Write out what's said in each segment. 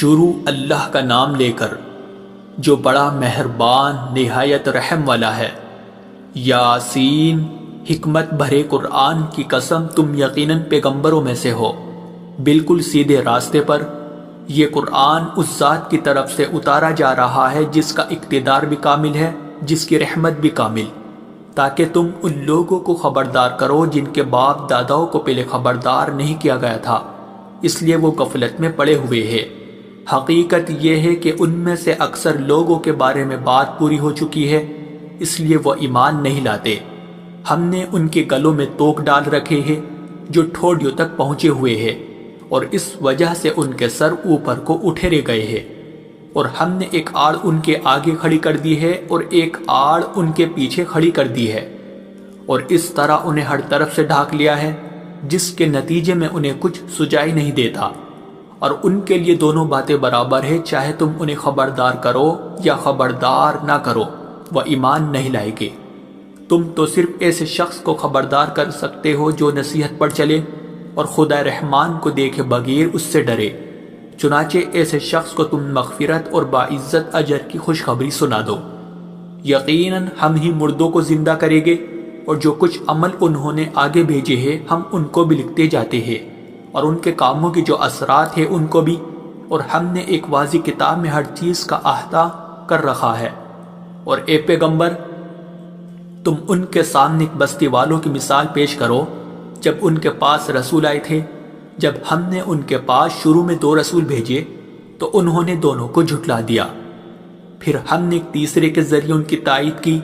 شروع اللہ کا نام لے کر جو بڑا مہربان نہایت رحم والا ہے۔ یاسین، حکمت بھرے قرآن کی قسم، تم یقیناً پیغمبروں میں سے ہو، بالکل سیدھے راستے پر۔ یہ قرآن اس ذات کی طرف سے اتارا جا رہا ہے جس کا اقتدار بھی کامل ہے، جس کی رحمت بھی کامل، تاکہ تم ان لوگوں کو خبردار کرو جن کے باپ داداؤں کو پہلے خبردار نہیں کیا گیا تھا، اس لیے وہ غفلت میں پڑے ہوئے ہیں۔ حقیقت یہ ہے کہ ان میں سے اکثر لوگوں کے بارے میں بات پوری ہو چکی ہے، اس لیے وہ ایمان نہیں لاتے۔ ہم نے ان کے گلوں میں توق ڈال رکھے ہیں جو ٹھوڑیوں تک پہنچے ہوئے ہیں، اور اس وجہ سے ان کے سر اوپر کو اٹھیرے گئے ہیں، اور ہم نے ایک آڑ ان کے آگے کھڑی کر دی ہے اور ایک آڑ ان کے پیچھے کھڑی کر دی ہے، اور اس طرح انہیں ہر طرف سے ڈھانک لیا ہے، جس کے نتیجے میں انہیں کچھ سجائی نہیں دیتا۔ اور ان کے لیے دونوں باتیں برابر ہے، چاہے تم انہیں خبردار کرو یا خبردار نہ کرو، وہ ایمان نہیں لائے گے۔ تم تو صرف ایسے شخص کو خبردار کر سکتے ہو جو نصیحت پر چلے اور خدا رحمان کو دیکھے بغیر اس سے ڈرے، چنانچہ ایسے شخص کو تم مغفرت اور باعزت اجر کی خوشخبری سنا دو۔ یقیناً ہم ہی مردوں کو زندہ کریں گے، اور جو کچھ عمل انہوں نے آگے بھیجے ہیں ہم ان کو بھی لکھتے جاتے ہیں، اور ان کے کاموں کی جو اثرات ہیں ان کو بھی، اور ہم نے ایک واضح کتاب میں ہر چیز کا احاطہ کر رکھا ہے۔ اور اے پیغمبر، تم ان کے سامنے ایک بستی والوں کی مثال پیش کرو جب ان کے پاس رسول آئے تھے۔ جب ہم نے ان کے پاس شروع میں 2 رسول بھیجے تو انہوں نے دونوں کو جھٹلا دیا، پھر ہم نے ایک تیسرے کے ذریعے ان کی تائید کی،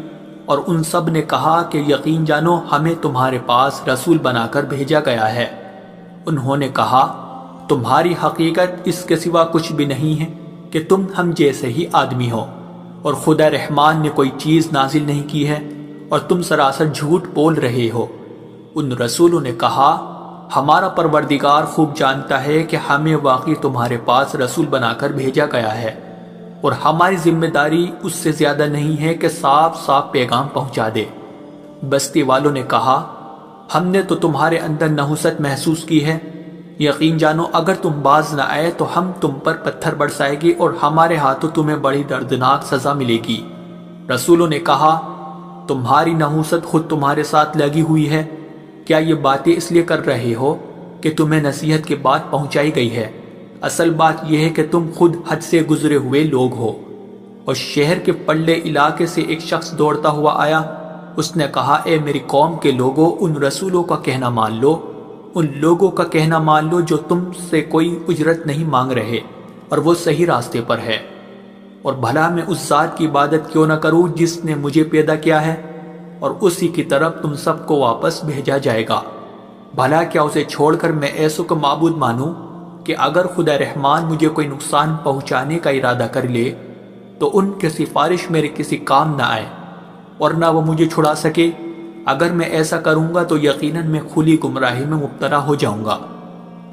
اور ان سب نے کہا کہ یقین جانو ہمیں تمہارے پاس رسول بنا کر بھیجا گیا ہے۔ انہوں نے کہا تمہاری حقیقت اس کے سوا کچھ بھی نہیں ہے کہ تم ہم جیسے ہی آدمی ہو، اور خدا رحمان نے کوئی چیز نازل نہیں کی ہے، اور تم سراسر جھوٹ بول رہے ہو۔ ان رسولوں نے کہا ہمارا پروردگار خوب جانتا ہے کہ ہمیں واقعی تمہارے پاس رسول بنا کر بھیجا گیا ہے، اور ہماری ذمہ داری اس سے زیادہ نہیں ہے کہ صاف صاف پیغام پہنچا دے۔ بستی والوں نے کہا ہم نے تو تمہارے اندر نحوست محسوس کی ہے، یقین جانو اگر تم باز نہ آئے تو ہم تم پر پتھر برسائے گی اور ہمارے ہاتھوں تمہیں بڑی دردناک سزا ملے گی۔ رسولوں نے کہا تمہاری نحوست خود تمہارے ساتھ لگی ہوئی ہے، کیا یہ باتیں اس لیے کر رہے ہو کہ تمہیں نصیحت کی بات پہنچائی گئی ہے؟ اصل بات یہ ہے کہ تم خود حد سے گزرے ہوئے لوگ ہو۔ اور شہر کے پلے علاقے سے ایک شخص دوڑتا ہوا آیا، اس نے کہا اے میری قوم کے لوگوں، ان رسولوں کا کہنا مان لو، ان لوگوں کا کہنا مان لو جو تم سے کوئی اجرت نہیں مانگ رہے اور وہ صحیح راستے پر ہے، اور بھلا میں اس ذات کی عبادت کیوں نہ کروں جس نے مجھے پیدا کیا ہے، اور اسی کی طرف تم سب کو واپس بھیجا جائے گا۔ بھلا کیا اسے چھوڑ کر میں ایسوں کو معبود مانوں کہ اگر خدا رحمان مجھے کوئی نقصان پہنچانے کا ارادہ کر لے تو ان کی سفارش میرے کسی کام نہ آئے اور نہ وہ مجھے چھڑا سکے؟ اگر میں ایسا کروں گا تو یقیناً میں کھلی گمراہی میں مبتلا ہو جاؤں گا۔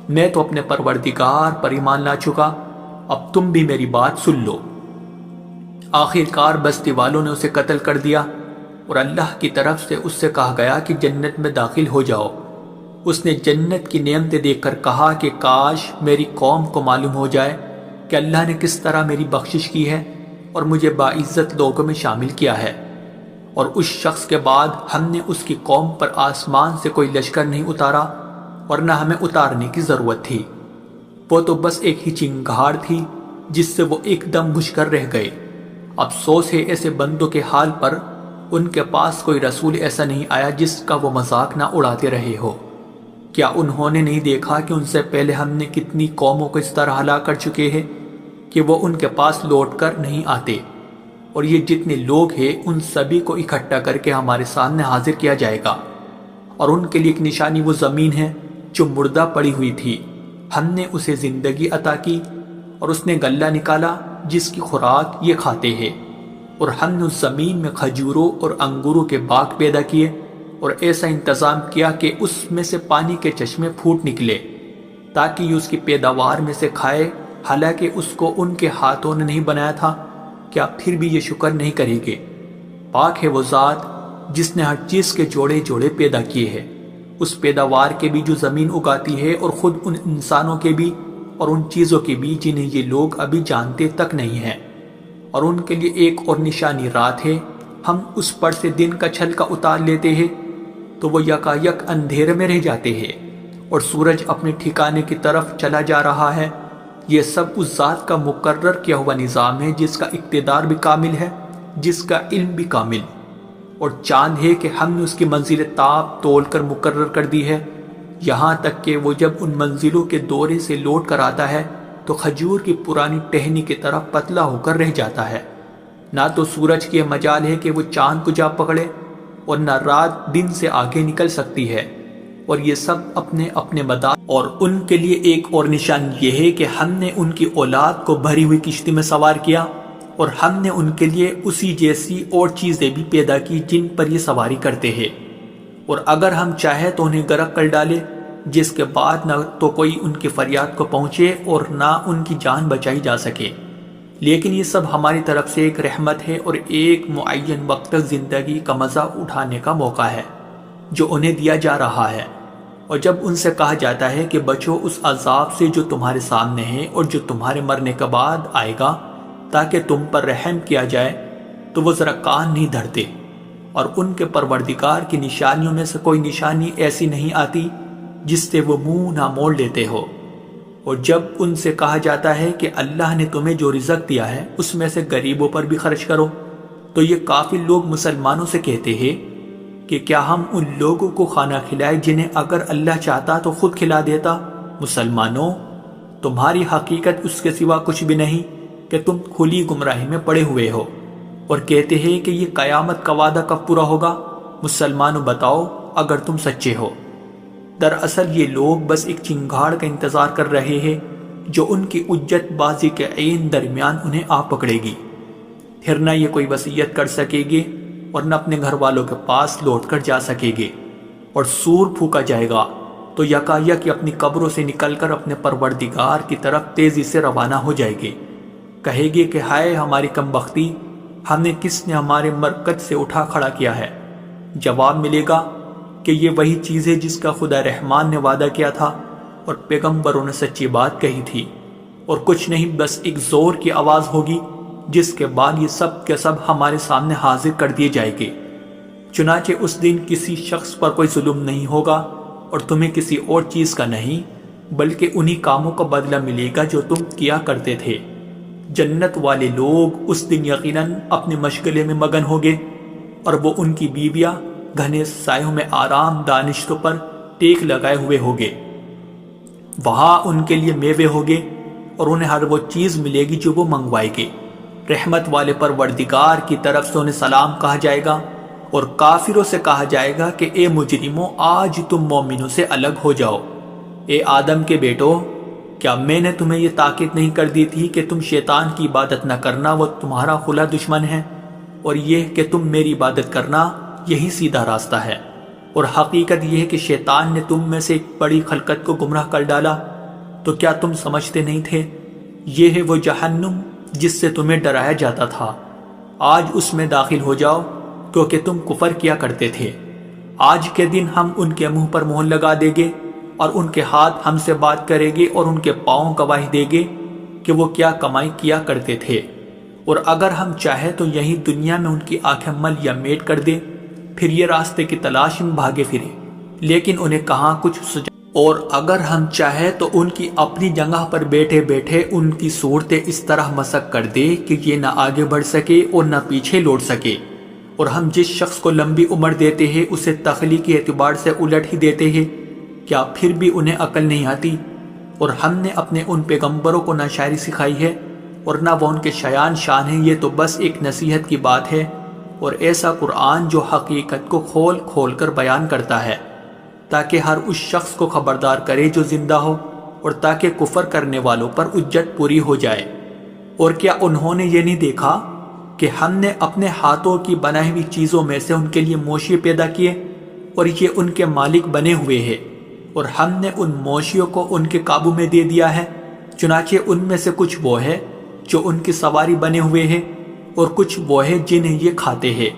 میں تو اپنے پروردگار پر ایمان لا چکا، اب تم بھی میری بات سن لو۔ آخر کار بستی والوں نے اسے قتل کر دیا، اور اللہ کی طرف سے اس سے کہا گیا کہ جنت میں داخل ہو جاؤ۔ اس نے جنت کی نعمتیں دیکھ کر کہا کہ کاش میری قوم کو معلوم ہو جائے کہ اللہ نے کس طرح میری بخشش کی ہے اور مجھے باعزت لوگوں میں شامل کیا ہے۔ اور اس شخص کے بعد ہم نے اس کی قوم پر آسمان سے کوئی لشکر نہیں اتارا، اور نہ ہمیں اتارنے کی ضرورت تھی، وہ تو بس ایک ہی چنگھاڑ تھی جس سے وہ ایک دم بجھ کر رہ گئے۔ افسوس ہے ایسے بندوں کے حال پر، ان کے پاس کوئی رسول ایسا نہیں آیا جس کا وہ مذاق نہ اڑاتے رہے ہو۔ کیا انہوں نے نہیں دیکھا کہ ان سے پہلے ہم نے کتنی قوموں کو اس طرح ہلاک کر چکے ہیں کہ وہ ان کے پاس لوٹ کر نہیں آتے؟ اور یہ جتنے لوگ ہیں ان سبھی کو اکٹھا کر کے ہمارے سامنے حاضر کیا جائے گا، اور ان کے لیے ایک نشانی وہ زمین ہے جو مردہ پڑی ہوئی تھی، ہم نے اسے زندگی عطا کی، اور اس نے غلہ نکالا جس کی خوراک یہ کھاتے ہیں، اور ہم نے اس زمین میں کھجوروں اور انگوروں کے باغ پیدا کیے، اور ایسا انتظام کیا کہ اس میں سے پانی کے چشمے پھوٹ نکلے تاکہ یہ اس کی پیداوار میں سے کھائے، حالانکہ اس کو ان کے ہاتھوں نے نہیں بنایا تھا۔ کیا پھر بھی یہ شکر نہیں کریں گے؟ پاک ہے وہ ذات جس نے ہر چیز کے جوڑے جوڑے پیدا کیے ہیں، اس پیداوار کے بھی جو زمین اگاتی ہے اور خود ان انسانوں کے بھی اور ان چیزوں کی بھی جنہیں یہ لوگ ابھی جانتے تک نہیں ہیں، اور ان کے لیے ایک اور نشانی رات ہے، ہم اس پر سے دن کا چھلکا اتار لیتے ہیں تو وہ یکایک اندھیرے میں رہ جاتے ہیں اور سورج اپنے ٹھکانے کی طرف چلا جا رہا ہے۔ یہ سب اس ذات کا مقرر کیا ہوا نظام ہے جس کا اقتدار بھی کامل ہے، جس کا علم بھی کامل، اور چاند ہے کہ ہم نے اس کی منزل تاب تول کر مقرر کر دی ہے، یہاں تک کہ وہ جب ان منزلوں کے دورے سے لوٹ کر آتا ہے تو کھجور کی پرانی ٹہنی کی طرح پتلا ہو کر رہ جاتا ہے۔ نہ تو سورج کی مجال ہے کہ وہ چاند کو جا پکڑے، اور نہ رات دن سے آگے نکل سکتی ہے، اور یہ سب اپنے اپنے مدار، اور ان کے لیے ایک اور نشان یہ ہے کہ ہم نے ان کی اولاد کو بھری ہوئی کشتی میں سوار کیا، اور ہم نے ان کے لیے اسی جیسی اور چیزیں بھی پیدا کی جن پر یہ سواری کرتے ہیں، اور اگر ہم چاہیں تو انہیں غرق کر ڈالے، جس کے بعد نہ تو کوئی ان کی فریاد کو پہنچے اور نہ ان کی جان بچائی جا سکے۔ لیکن یہ سب ہماری طرف سے ایک رحمت ہے اور ایک معین وقت تک زندگی کا مزہ اٹھانے کا موقع ہے جو انہیں دیا جا رہا ہے۔ اور جب ان سے کہا جاتا ہے کہ بچو اس عذاب سے جو تمہارے سامنے ہے اور جو تمہارے مرنے کے بعد آئے گا تاکہ تم پر رحم کیا جائے، تو وہ ذرا کان نہیں دھرتے، اور ان کے پروردگار کی نشانیوں میں سے کوئی نشانی ایسی نہیں آتی جس سے وہ منہ نہ موڑ لیتے ہو۔ اور جب ان سے کہا جاتا ہے کہ اللہ نے تمہیں جو رزق دیا ہے اس میں سے غریبوں پر بھی خرچ کرو، تو یہ کافر لوگ مسلمانوں سے کہتے ہیں کہ کیا ہم ان لوگوں کو کھانا کھلائے جنہیں اگر اللہ چاہتا تو خود کھلا دیتا؟ مسلمانوں، تمہاری حقیقت اس کے سوا کچھ بھی نہیں کہ تم کھلی گمراہی میں پڑے ہوئے ہو، اور کہتے ہیں کہ یہ قیامت کا وعدہ کب پورا ہوگا؟ مسلمانوں بتاؤ اگر تم سچے ہو۔ دراصل یہ لوگ بس ایک چنگاڑ کا انتظار کر رہے ہیں جو ان کی حجت بازی کے عین درمیان انہیں آ پکڑے گی، پھر نہ یہ کوئی وصیت کر سکے گے اور نہ اپنے گھر والوں کے پاس لوٹ کر جا سکے گے، اور سور پھونکا جائے گا تو یکایک اپنی قبروں سے نکل کر اپنے پروردگار کی طرف تیزی سے روانہ ہو جائے گے، کہے گے کہ ہائے ہماری کم بختی، ہمیں کس نے ہمارے مرکز سے اٹھا کھڑا کیا ہے؟ جواب ملے گا کہ یہ وہی چیز ہے جس کا خدا رحمان نے وعدہ کیا تھا اور پیغمبروں نے سچی بات کہی تھی، اور کچھ نہیں، بس ایک زور کی آواز ہوگی جس کے بعد یہ سب کے سب ہمارے سامنے حاضر کر دیے جائیں گے۔ چنانچہ اس دن کسی شخص پر کوئی ظلم نہیں ہوگا اور تمہیں کسی اور چیز کا نہیں، بلکہ انہی کاموں کا بدلہ ملے گا جو تم کیا کرتے تھے۔ جنت والے لوگ اس دن یقیناً اپنے مشغلے میں مگن ہوگے، اور وہ ان کی بیویاں گھنے سایوں میں آرام دانشتوں پر ٹیک لگائے ہوئے ہوگے۔ وہاں ان کے لیے میوے ہوگے اور انہیں ہر وہ چیز ملے گی جو وہ منگوائے گے۔ رحمت والے پروردگار کی طرف سے انہیں سلام کہا جائے گا، اور کافروں سے کہا جائے گا کہ اے مجرموں، آج تم مومنوں سے الگ ہو جاؤ۔ اے آدم کے بیٹو، کیا میں نے تمہیں یہ تاکید نہیں کر دی تھی کہ تم شیطان کی عبادت نہ کرنا، وہ تمہارا کھلا دشمن ہے، اور یہ کہ تم میری عبادت کرنا، یہی سیدھا راستہ ہے۔ اور حقیقت یہ ہے کہ شیطان نے تم میں سے ایک بڑی خلقت کو گمراہ کر ڈالا، تو کیا تم سمجھتے نہیں تھے؟ یہ ہے وہ جہنم جس سے تمہیں ڈرایا جاتا تھا، آج اس میں داخل ہو جاؤ کیونکہ تم کفر کیا کرتے تھے۔ آج کے دن ہم ان کے منہ پر مہر لگا دیں گے، اور ان کے ہاتھ ہم سے بات کریں گے، اور ان کے پاؤں گواہی دیں گے کہ وہ کیا کمائی کیا کرتے تھے۔ اور اگر ہم چاہیں تو یہی دنیا میں ان کی آنکھیں مل یا میٹ کر دیں، پھر یہ راستے کی تلاش میں بھاگے پھرے، لیکن انہیں کہاں کچھ سجا۔ اور اگر ہم چاہیں تو ان کی اپنی جگہ پر بیٹھے بیٹھے ان کی صورتیں اس طرح مسخ کر دے کہ یہ نہ آگے بڑھ سکے اور نہ پیچھے لوٹ سکے۔ اور ہم جس شخص کو لمبی عمر دیتے ہیں اسے تخلیقی اعتبار سے الٹ ہی دیتے ہیں، کیا پھر بھی انہیں عقل نہیں آتی؟ اور ہم نے اپنے ان پیغمبروں کو نہ شاعری سکھائی ہے اور نہ وہ ان کے شایان شان ہیں، یہ تو بس ایک نصیحت کی بات ہے، اور ایسا قرآن جو حقیقت کو کھول کھول کر بیان کرتا ہے تاکہ ہر اس شخص کو خبردار کرے جو زندہ ہو، اور تاکہ کفر کرنے والوں پر حجت پوری ہو جائے۔ اور کیا انہوں نے یہ نہیں دیکھا کہ ہم نے اپنے ہاتھوں کی بنائی ہوئی چیزوں میں سے ان کے لیے موشی پیدا کیے، اور یہ ان کے مالک بنے ہوئے ہیں، اور ہم نے ان موشیوں کو ان کے قابو میں دے دیا ہے، چنانچہ ان میں سے کچھ وہ ہے جو ان کی سواری بنے ہوئے ہیں، اور کچھ وہ ہے جنہیں یہ کھاتے ہیں۔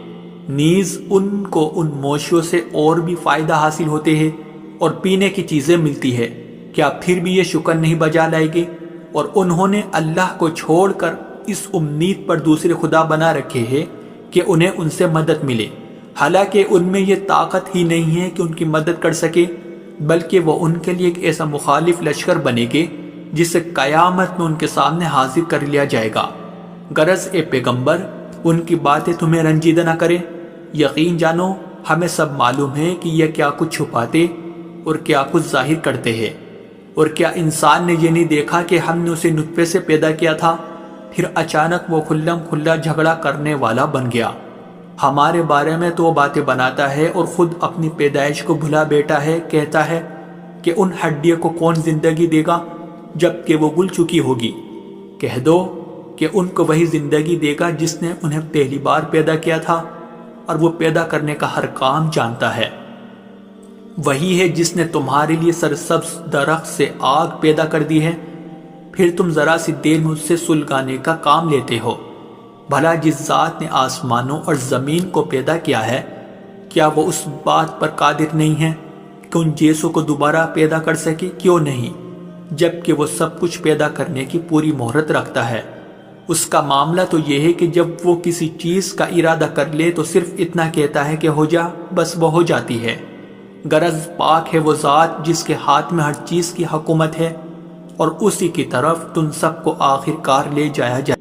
نیز ان کو ان موشیوں سے اور بھی فائدہ حاصل ہوتے ہیں اور پینے کی چیزیں ملتی ہے۔ کیا پھر بھی یہ شکر نہیں بجا لائے گے؟ اور انہوں نے اللہ کو چھوڑ کر اس امید پر دوسرے خدا بنا رکھے ہیں کہ انہیں ان سے مدد ملے، حالانکہ ان میں یہ طاقت ہی نہیں ہے کہ ان کی مدد کر سکے، بلکہ وہ ان کے لیے ایک ایسا مخالف لشکر بنے گے جسے قیامت میں ان کے سامنے حاضر کر لیا جائے گا۔ غرض اے پیغمبر، ان کی باتیں تمہیں رنجیدہ نہ کرے۔ یقین جانو ہمیں سب معلوم ہے کہ یہ کیا کچھ چھپاتے اور کیا کچھ ظاہر کرتے ہیں۔ اور کیا انسان نے یہ نہیں دیکھا کہ ہم نے اسے نطفے سے پیدا کیا تھا، پھر اچانک وہ کھلم کھلا جھگڑا کرنے والا بن گیا۔ ہمارے بارے میں تو وہ باتیں بناتا ہے اور خود اپنی پیدائش کو بھلا بیٹھا ہے، کہتا ہے کہ ان ہڈیوں کو کون زندگی دے گا جب کہ وہ گل چکی ہوگی۔ کہہ دو کہ ان کو وہی زندگی دے گا جس نے انہیں پہلی بار پیدا کیا تھا، اور وہ پیدا کرنے کا ہر کام جانتا ہے۔ وہی ہے جس نے تمہارے لیے سرسبز درخت سے آگ پیدا کر دی ہے، پھر تم ذرا سی دیر میں اس سے سلگانے کا کام لیتے ہو۔ بھلا جس ذات نے آسمانوں اور زمین کو پیدا کیا ہے، کیا وہ اس بات پر قادر نہیں ہے کہ ان جیسوں کو دوبارہ پیدا کر سکے؟ کیوں نہیں، جبکہ وہ سب کچھ پیدا کرنے کی پوری مہرت رکھتا ہے۔ اس کا معاملہ تو یہ ہے کہ جب وہ کسی چیز کا ارادہ کر لے تو صرف اتنا کہتا ہے کہ ہو جا، بس وہ ہو جاتی ہے۔ غرض پاک ہے وہ ذات جس کے ہاتھ میں ہر چیز کی حکومت ہے، اور اسی کی طرف تم سب کو آخر کار لے جایا جائے۔